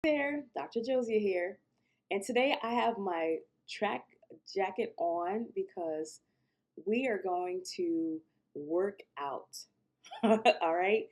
There, Dr. Josya here, and today I have my track jacket on because we are going to work out. All right.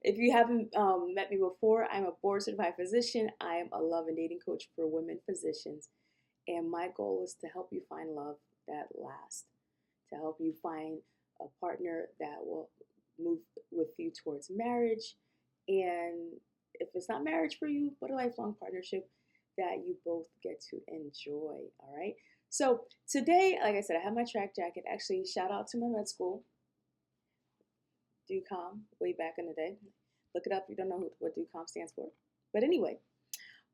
If you haven't met me before, I'm a board certified physician. I am a love and dating coach for women physicians, and my goal is to help you find love that lasts, to help you find a partner that will move with you towards marriage, and if it's not marriage for you, but a lifelong partnership that you both get to enjoy. All right. So today, like I said, I have my track jacket. Actually, shout out to my med school, DUCOM, way back in the day. Look it up if you don't know what DUCOM stands for. But anyway,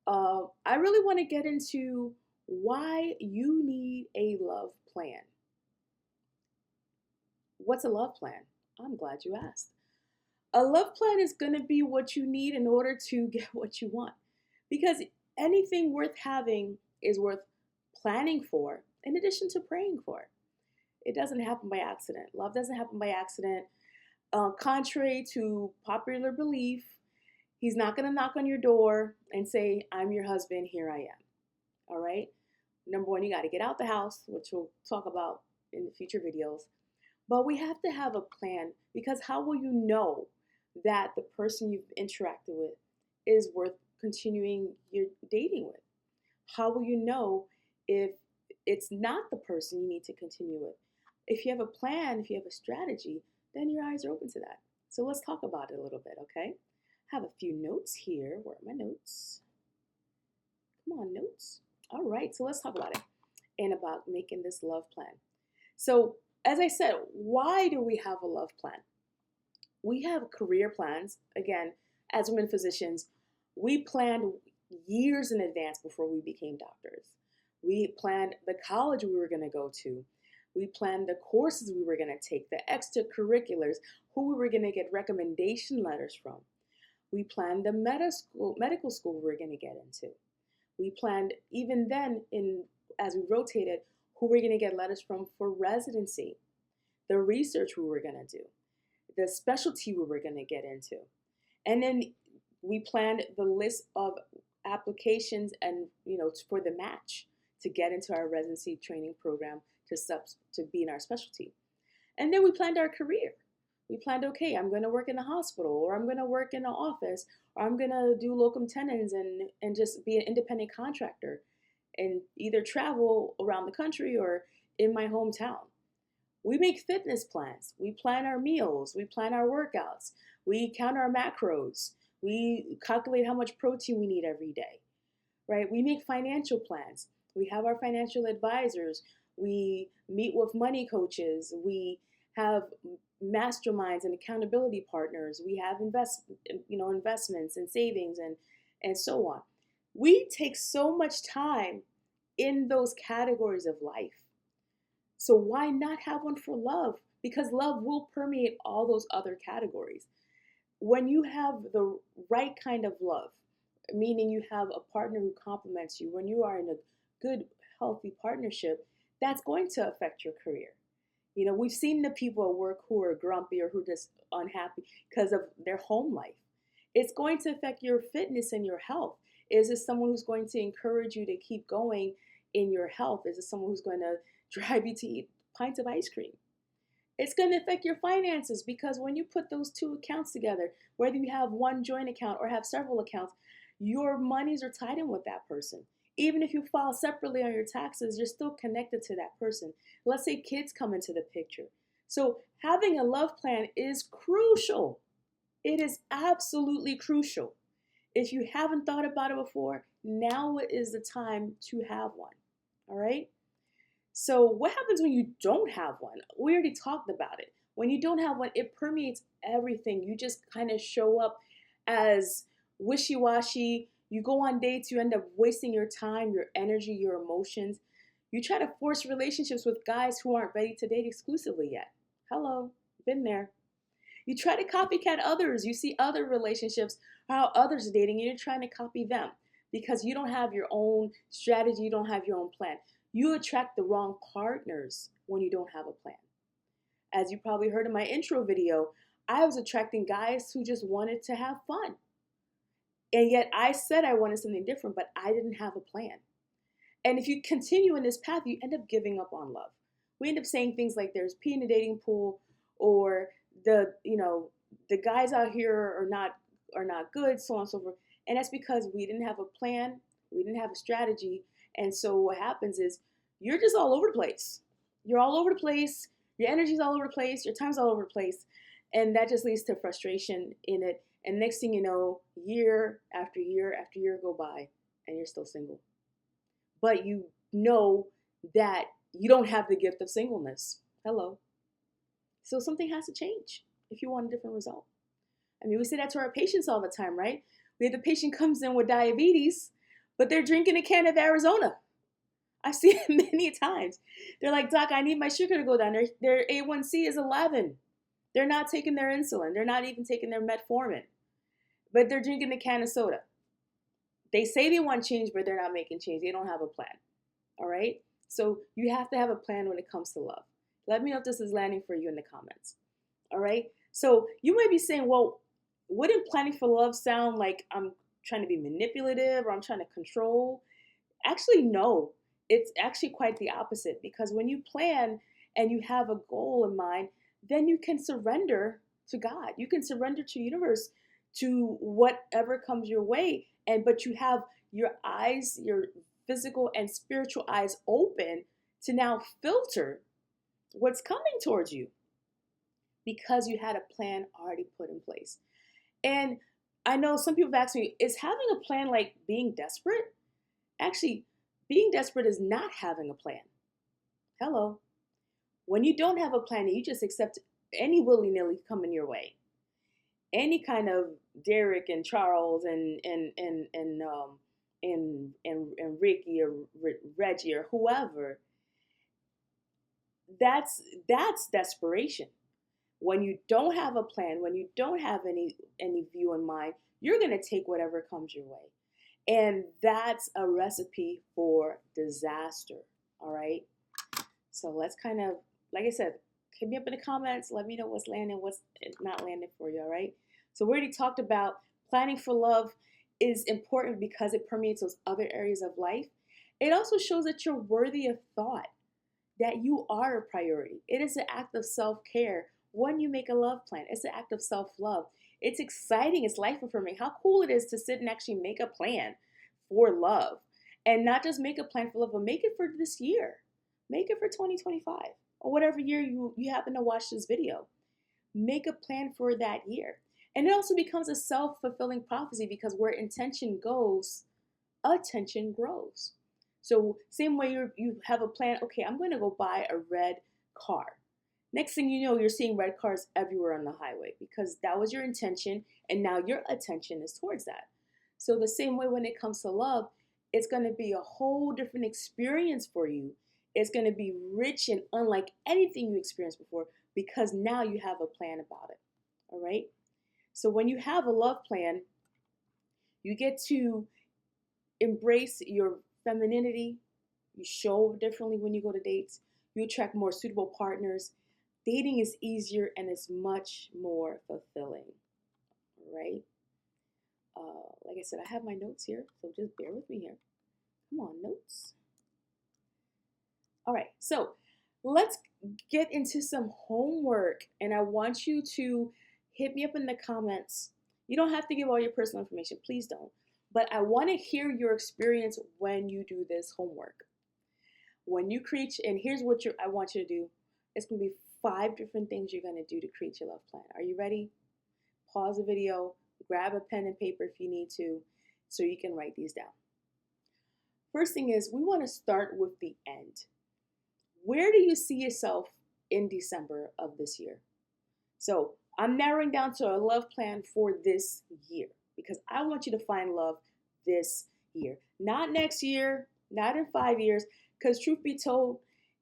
I really want to get into why you need a love plan. What's a love plan? I'm glad you asked. A love plan is going to be what you need in order to get what you want. Because anything worth having is worth planning for, in addition to praying for. It doesn't happen by accident. Love doesn't happen by accident. Contrary to popular belief, he's not going to knock on your door and say, I'm your husband, here I am. All right? Number one, you got to get out the house, which we'll talk about in the future videos. But we have to have a plan, because how will you know that the person you've interacted with is worth continuing your dating with? How will you know if it's not the person you need to continue with? If you have a plan, if you have a strategy, then your eyes are open to that. So let's talk about it a little bit, okay? I have a few notes here. Where are my notes? Come on, notes. All right, so let's talk about it and about making this love plan. So, as I said, why do we have a love plan? We have career plans. Again, as women physicians, we planned years in advance before we became doctors. We planned the college we were going to go to. We planned the courses we were going to take, the extracurriculars, who we were going to get recommendation letters from. We planned the medical school we were going to get into. We planned even then, as we rotated, who we're going to get letters from for residency, the research we were going to do, the specialty we were going to get into. And then we planned the list of applications and, for the match to get into our residency training program to be in our specialty. And then we planned our career. We planned, okay, I'm going to work in a hospital, or I'm going to work in an office, or I'm going to do locum tenens and just be an independent contractor and either travel around the country or in my hometown. We make fitness plans. We plan our meals. We plan our workouts. We count our macros. We calculate how much protein we need every day, right? We make financial plans. We have our financial advisors. We meet with money coaches. We have masterminds and accountability partners. We have investments and savings and so on. We take so much time in those categories of life. So why not have one for love? Because love will permeate all those other categories. When you have the right kind of love, meaning you have a partner who complements you, when you are in a good, healthy partnership, that's going to affect your career. We've seen the people at work who are grumpy or who are just unhappy because of their home life. It's going to affect your fitness and your health. Is this someone who's going to encourage you to keep going in your health? Is it someone who's going to drive you to eat pints of ice cream? It's going to affect your finances, because when you put those two accounts together, whether you have one joint account or have several accounts, your monies are tied in with that person. Even if you file separately on your taxes, you're still connected to that person. Let's say kids come into the picture. So having a love plan is crucial. It is absolutely crucial. If you haven't thought about it before, now is the time to have one. All right? So what happens when you don't have one? We already talked about it. When you don't have one, it permeates everything. You just kind of show up as wishy-washy. You go on dates, you end up wasting your time, your energy, your emotions. You try to force relationships with guys who aren't ready to date exclusively yet. Hello, been there. You try to copycat others. You see other relationships, how others are dating, and you're trying to copy them because you don't have your own strategy, you don't have your own plan. You attract the wrong partners when you don't have a plan. As you probably heard in my intro video, I was attracting guys who just wanted to have fun. And yet I said I wanted something different, but I didn't have a plan. And if you continue in this path, you end up giving up on love. We end up saying things like there's pee in the dating pool, or the guys out here are not good, so on and so forth. And that's because we didn't have a plan, we didn't have a strategy. And so what happens is you're just all over the place. You're all over the place, your energy's all over the place, your time's all over the place. And that just leads to frustration in it. And next thing you know, year after year after year go by and you're still single. But you know that you don't have the gift of singleness. Hello. So something has to change if you want a different result. I mean, we say that to our patients all the time, right? We have the patient comes in with diabetes, but they're drinking a can of Arizona. I've seen it many times. They're like, Doc, I need my sugar to go down. Their A1C is 11. They're not taking their insulin. They're not even taking their metformin. But they're drinking a can of soda. They say they want change, but they're not making change. They don't have a plan. All right? So you have to have a plan when it comes to love. Let me know if this is landing for you in the comments. All right? So you might be saying, well, wouldn't planning for love sound like I'm trying to be manipulative or I'm trying to control? Actually, no. It's actually quite the opposite, because when you plan and you have a goal in mind, then you can surrender to God. You can surrender to the universe, to whatever comes your way. But you have your eyes, your physical and spiritual eyes open to now filter what's coming towards you, because you had a plan already put in place. And I know some people have asked me, is having a plan like being desperate? Actually, being desperate is not having a plan. Hello. When you don't have a plan and you just accept any willy-nilly coming your way, any kind of Derek and Charles and Ricky or Reggie or whoever, that's desperation. When you don't have a plan, when you don't have any view in mind, you're going to take whatever comes your way. And that's a recipe for disaster. All right. So let's kind of, like I said, hit me up in the comments. Let me know what's landing, what's not landing for you. All right. So we already talked about planning for love is important because it permeates those other areas of life. It also shows that you're worthy of thought, that you are a priority. It is an act of self-care when you make a love plan. It's an act of self-love. It's exciting. It's life-affirming. How cool it is to sit and actually make a plan for love. And not just make a plan for love, but make it for this year. Make it for 2025 or whatever year you happen to watch this video. Make a plan for that year. And it also becomes a self-fulfilling prophecy, because where intention goes, attention grows. So same way you have a plan, okay, I'm going to go buy a red car. Next thing you know, you're seeing red cars everywhere on the highway, because that was your intention, and now your attention is towards that. So the same way when it comes to love, it's going to be a whole different experience for you. It's going to be rich and unlike anything you experienced before, because now you have a plan about it. All right? So when you have a love plan, you get to embrace your femininity. You show differently when you go to dates. You attract more suitable partners. Dating is easier and it's much more fulfilling. All right? Like I said, I have my notes here, so just bear with me here. Come on, notes. All right, so let's get into some homework, and I want you to hit me up in the comments. You don't have to give all your personal information, please don't. But I want to hear your experience when you do this homework. When you create, and here's what I want you to do. It's going to be 5 different things you're going to do to create your love plan. Are you ready? Pause the video, grab a pen and paper if you need to, so you can write these down. First thing is, we want to start with the end. Where do you see yourself in December of this year? So I'm narrowing down to a love plan for this year, because I want you to find love this year. Not next year, not in 5 years, because truth be told,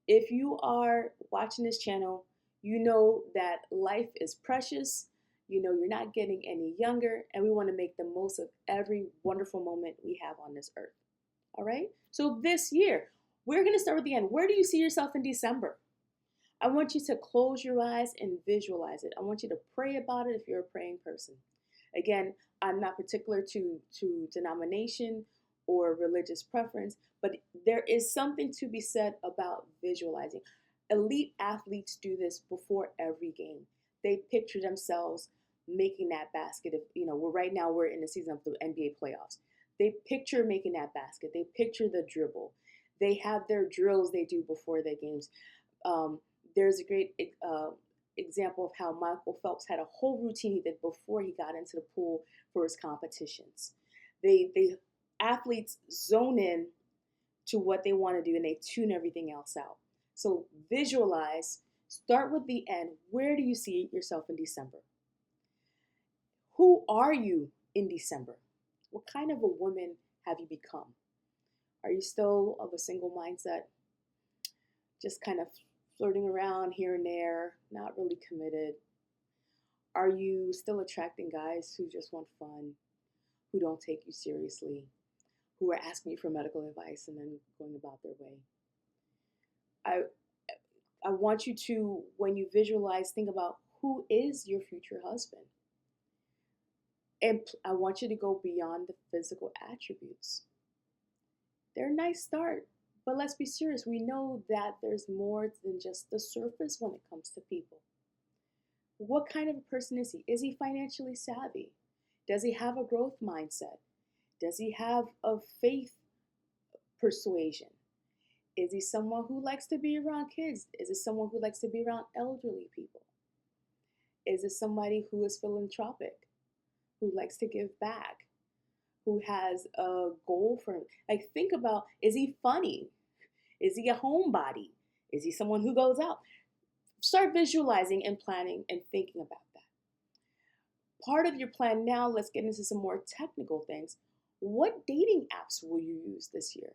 if you are watching this channel, you know that life is precious. You know you're not getting any younger, and we want to make the most of every wonderful moment we have on this earth. All right? So this year, we're going to start with the end. Where do you see yourself in December? I want you to close your eyes and visualize it. I want you to pray about it if you're a praying person. Again, I'm not particular to denomination or religious preference, but there is something to be said about visualizing. Elite athletes do this before every game. They picture themselves making that basket. If you know, we're right now we're in the season of the NBA playoffs. They picture making that basket. They picture the dribble. They have their drills they do before their games. Um, there's a great example of how Michael Phelps had a whole routine he did before he got into the pool for his competitions. They athletes zone in to what they want to do and they tune everything else out. So visualize, start with the end. Where do you see yourself in December? Who are you in December? What kind of a woman have you become? Are you still of a single mindset? Just kind of flirting around here and there, not really committed? Are you still attracting guys who just want fun, who don't take you seriously, who are asking you for medical advice and then going about their way? I I want you to, when you visualize, think about who is your future husband. And I want you to go beyond the physical attributes. They're a nice start, but let's be serious. We know that there's more than just the surface when it comes to people. What kind of a person is he? Is he financially savvy? Does he have a growth mindset? Does he have a faith persuasion? Is he someone who likes to be around kids? Is it someone who likes to be around elderly people? Is it somebody who is philanthropic, who likes to give back, who has a goal for him? Like, think about, is he funny? Is he a homebody? Is he someone who goes out? Start visualizing and planning and thinking about that. Part of your plan now, let's get into some more technical things. What dating apps will you use this year?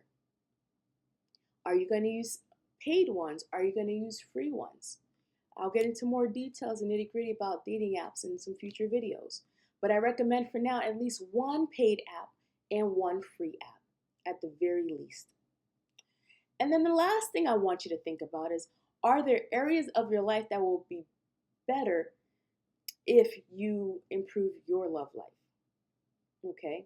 Are you going to use paid ones? Are you going to use free ones? I'll get into more details and nitty-gritty about dating apps in some future videos. But I recommend for now at least one paid app and one free app at the very least. And then the last thing I want you to think about is, are there areas of your life that will be better if you improve your love life? Okay.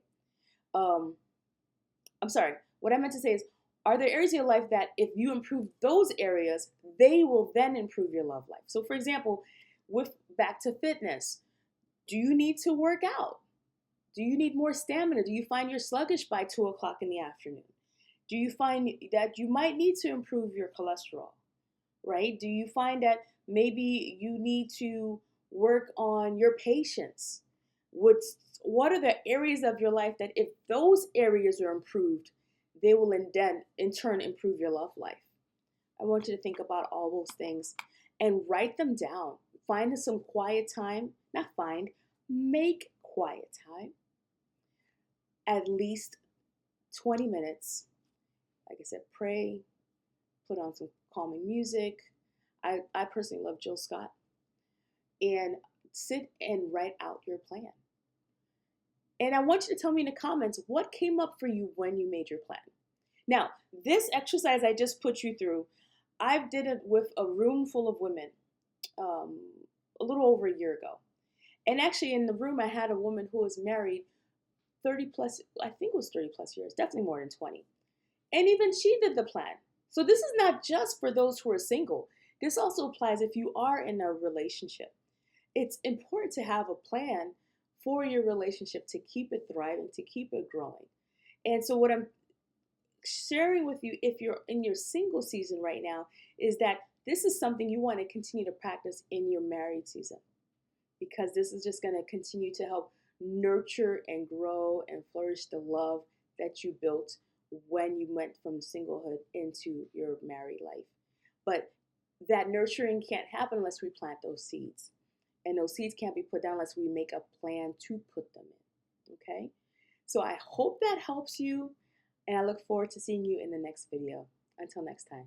I'm sorry. What I meant to say is, are there areas of your life that if you improve those areas, they will then improve your love life? So for example, with back to fitness, do you need to work out? Do you need more stamina? Do you find you're sluggish by 2 o'clock in the afternoon? Do you find that you might need to improve your cholesterol, right? Do you find that maybe you need to work on your patience? What are the areas of your life that if those areas are improved, they will in turn improve your love life? I want you to think about all those things and write them down. Find some quiet time, make quiet time, at least 20 minutes. Like I said, pray, put on some calming music. I personally love Jill Scott. And sit and write out your plan. And I want you to tell me in the comments what came up for you when you made your plan. Now, this exercise I just put you through, I did it with a room full of women a little over a year ago. And actually in the room I had a woman who was married 30 plus, I think it was 30 plus years, definitely more than 20. And even she did the plan. So this is not just for those who are single. This also applies if you are in a relationship. It's important to have a plan for your relationship to keep it thriving, to keep it growing. And so what I'm sharing with you, if you're in your single season right now, is that this is something you want to continue to practice in your married season, because this is just going to continue to help nurture and grow and flourish the love that you built when you went from singlehood into your married life. But that nurturing can't happen unless we plant those seeds. And those seeds can't be put down unless we make a plan to put them in. Okay? So I hope that helps you, and I look forward to seeing you in the next video. Until next time.